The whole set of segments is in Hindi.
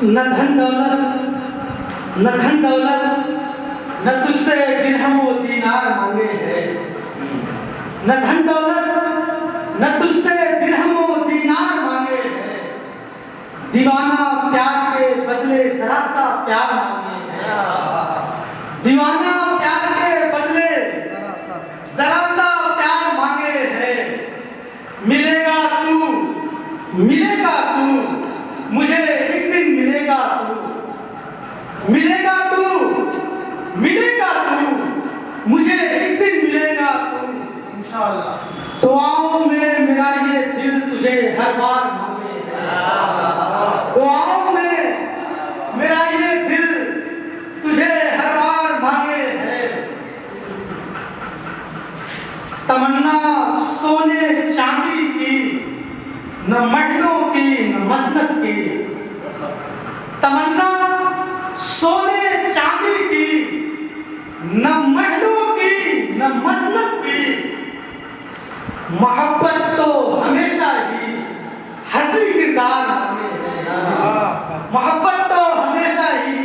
न धन दौलत न तुझसे दिरहम व दीनार मांगे हैं। न धन दौलत न तुझसे दिरहम व दीनार मांगे हैं। दीवाना प्यार के बदले जरा सा प्यार मांगे हैं। दीवाना प्यार के बदले जरा सा प्यार मांगे हैं। मिलेगा तू मुझे एक दिन मिलेगा तू। मिलेगा तू मुझे एक दिन मिलेगा तू इंशाअल्लाह। दुआओं में मेरा ये दिल तुझे हर बार मांगे है। दुआओं में मेरा ये दिल तुझे हर बार मांगे है। तमन्ना सोने चांदी की न महलों की न मसनद की। तमन्ना सोने चांदी की न महलों की न मसनद की। मोहब्बत तो हमेशा ही हंसी किरदार मांगे है। मोहब्बत तो हमेशा ही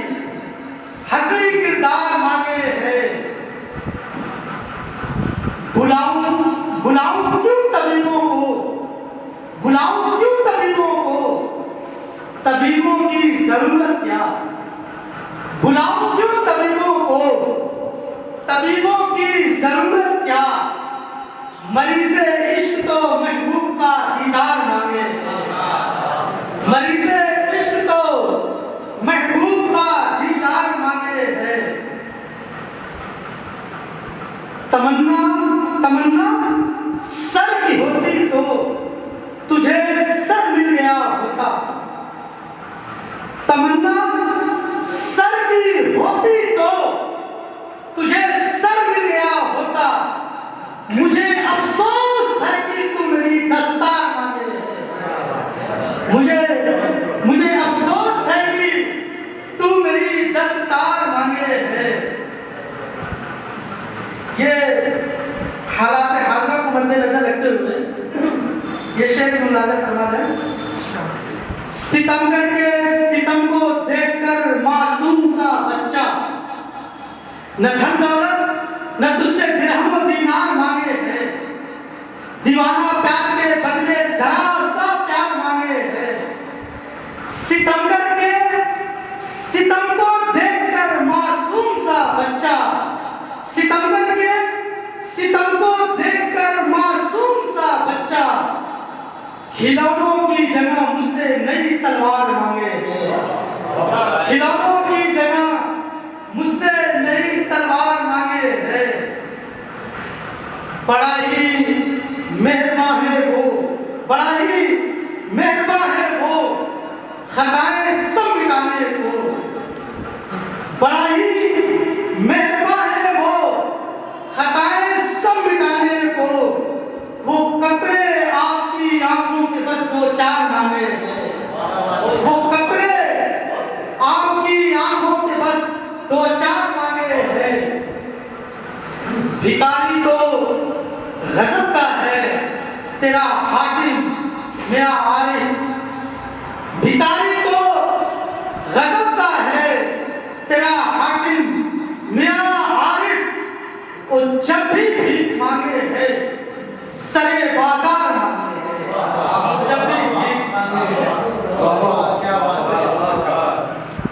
हंसी किरदार मांगे है। बुलाऊं क्यों तबीबों को। बुलाऊं क्यों तबीबों को। तबीबों की जरूरत क्या। बुलाऊं क्यों तबीबों को। तबीबों की जरूरत क्या। मरीज़े इश्क तो महबूब का दीदार मांगे। मरीज़े इश्क तो महबूब का दीदार मांगे है। तमन्ना सर की होती तो तुझे सर मिल गया होता। तमन्ना सर की होती तो तुझे सर मिल गया होता। मुझे अफसोस है कि तू मेरी दस्तार मांगे है। मुझे अफसोस है कि तू मेरी दस्तार मांगे है। ये हालात हाजरा को मद्देनजर रखते हुए ये शेर मुलाजा फरमा दें। सितमगर के सितम को देखकर मासूम सा बच्चा न धन दौलत न तुझसे दिरहम व दीनार मांगे हैं। दीवाना प्यार के बदले जरा सा प्यार मांगे हैं। सितमगर के सितम को देखकर मासूम सा बच्चा। सितमगर के सितम को देखकर मासूम सा बच्चा। खिलौनों की जगह मुझसे नई तलवार मांगे है। खिलौनों की जगह मुझसे नई तलवार मांगे है। बड़ा ही मेहरबान है वो। बड़ा ही मेहरबान है वो खताएं सब मिटाने को। बड़ा ही मेहरबान है वो खताएं सब मिटाने को। वो कतरे आपकी आंखों के बस दो चार मांगे हैं। वो